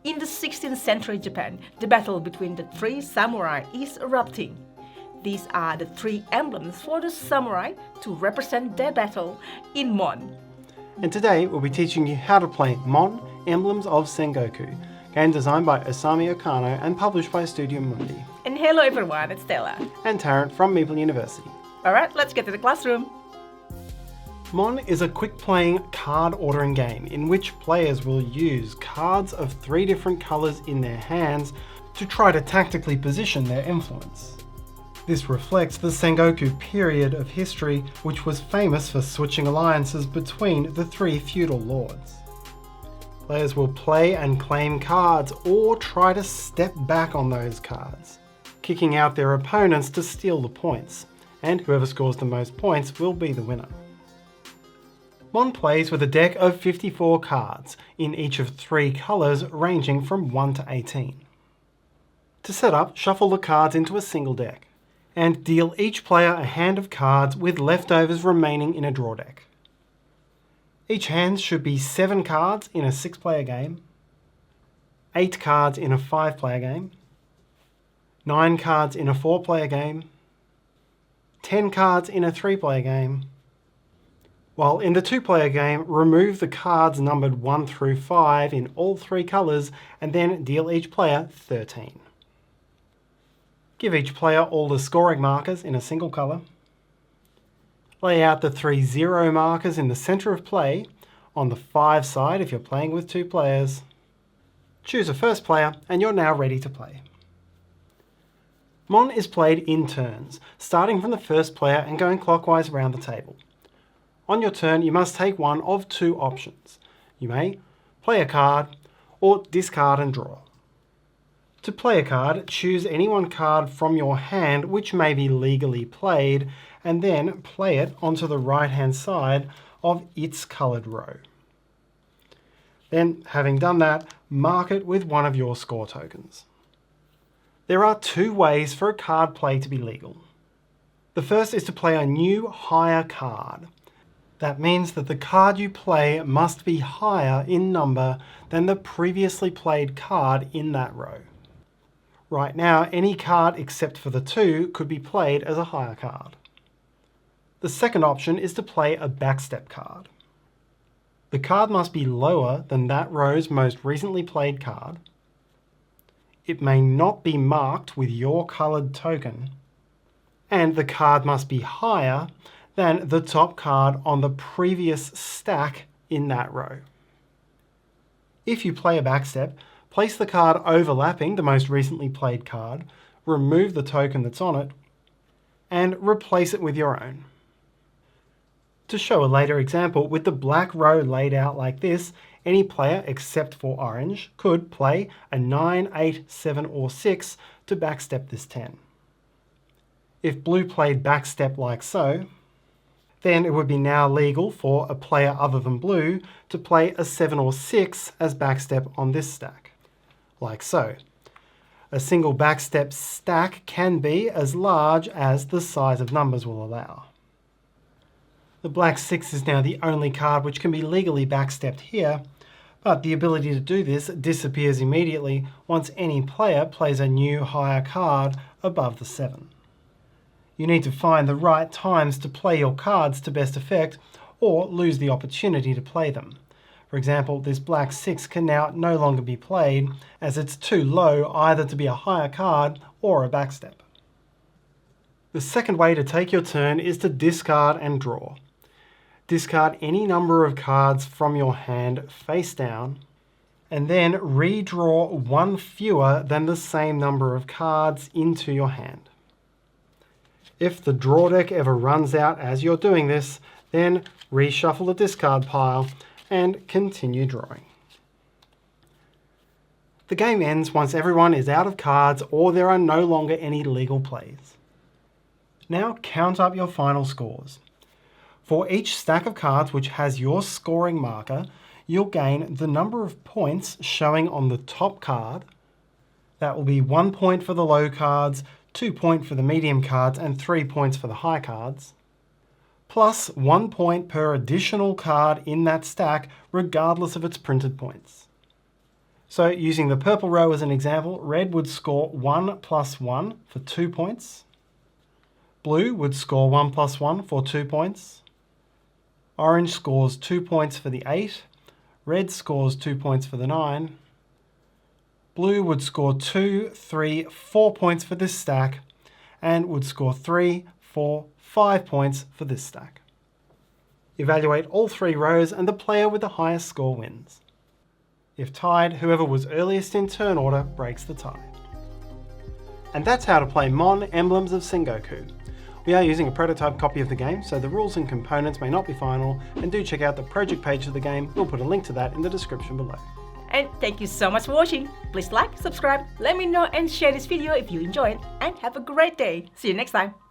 In the 16th century Japan, the battle between the three samurai is erupting. These are the three emblems for the samurai to represent their battle in Mon. And today we'll be teaching you how to play Mon, Emblems of Sengoku, game designed by Osami Okano and published by Studio Mundi. And hello everyone, it's Stella. And Tarrant from Meeple University. Alright, let's get to the classroom. Mon is a quick-playing card ordering game in which players will use cards of 3 different colours in their hands to try to tactically position their influence. This reflects the Sengoku period of history, which was famous for switching alliances between the 3 feudal lords. Players will play and claim cards or try to step back on those cards, kicking out their opponents to steal the points, and whoever scores the most points will be the winner. Mon plays with a deck of 54 cards, in each of 3 colours ranging from 1 to 18. To set up, shuffle the cards into a single deck, and deal each player a hand of cards with leftovers remaining in a draw deck. Each hand should be 7 cards in a 6-player game, 8 cards in a 5-player game, 9 cards in a 4-player game, 10 cards in a 3-player game, while in the 2-player game, remove the cards numbered 1 through 5 in all 3 colours and then deal each player 13. Give each player all the scoring markers in a single colour. Lay out the 3 0 markers in the centre of play, on the 5 side if you're playing with 2 players. Choose a first player and you're now ready to play. Mon is played in turns, starting from the first player and going clockwise around the table. On your turn, you must take one of 2 options. You may play a card or discard and draw. To play a card, choose any one card from your hand which may be legally played and then play it onto the right-hand side of its coloured row. Then, having done that, mark it with one of your score tokens. There are 2 ways for a card play to be legal. The first is to play a new higher card. That means that the card you play must be higher in number than the previously played card in that row. Right now, any card except for the 2 could be played as a higher card. The second option is to play a backstep card. The card must be lower than that row's most recently played card. It may not be marked with your coloured token, and the card must be higher than the top card on the previous stack in that row. If you play a backstep, place the card overlapping the most recently played card, remove the token that's on it, and replace it with your own. To show a later example, with the black row laid out like this, any player except for orange could play a 9, 8, 7 or 6 to backstep this 10. If blue played backstep like so, then it would be now legal for a player other than blue to play a 7 or 6 as backstep on this stack, like so. A single backstep stack can be as large as the size of numbers will allow. The black 6 is now the only card which can be legally backstepped here, but the ability to do this disappears immediately once any player plays a new higher card above the 7. You need to find the right times to play your cards to best effect, or lose the opportunity to play them. For example, this black 6 can now no longer be played, as it's too low either to be a higher card or a backstep. The second way to take your turn is to discard and draw. Discard any number of cards from your hand face down, and then redraw 1 fewer than the same number of cards into your hand. If the draw deck ever runs out as you're doing this, then reshuffle the discard pile and continue drawing. The game ends once everyone is out of cards or there are no longer any legal plays. Now count up your final scores. For each stack of cards which has your scoring marker, you'll gain the number of points showing on the top card. That will be 1 point for the low cards, 2 points for the medium cards and 3 points for the high cards, plus 1 point per additional card in that stack regardless of its printed points. So using the purple row as an example, red would score 1 plus 1 for 2 points. Blue would score 1 plus 1 for 2 points. Orange scores 2 points for the 8. Red scores 2 points for the 9. Blue would score 2, 3, 4 points for this stack, and would score 3, 4, 5 points for this stack. Evaluate all 3 rows and the player with the highest score wins. If tied, whoever was earliest in turn order breaks the tie. And that's how to play Mon Emblems of Sengoku. We are using a prototype copy of the game, so the rules and components may not be final, and do check out the project page of the game. We'll put a link to that in the description below. And thank you so much for watching. Please like, subscribe, let me know and share this video if you enjoyed, and have a great day. See you next time.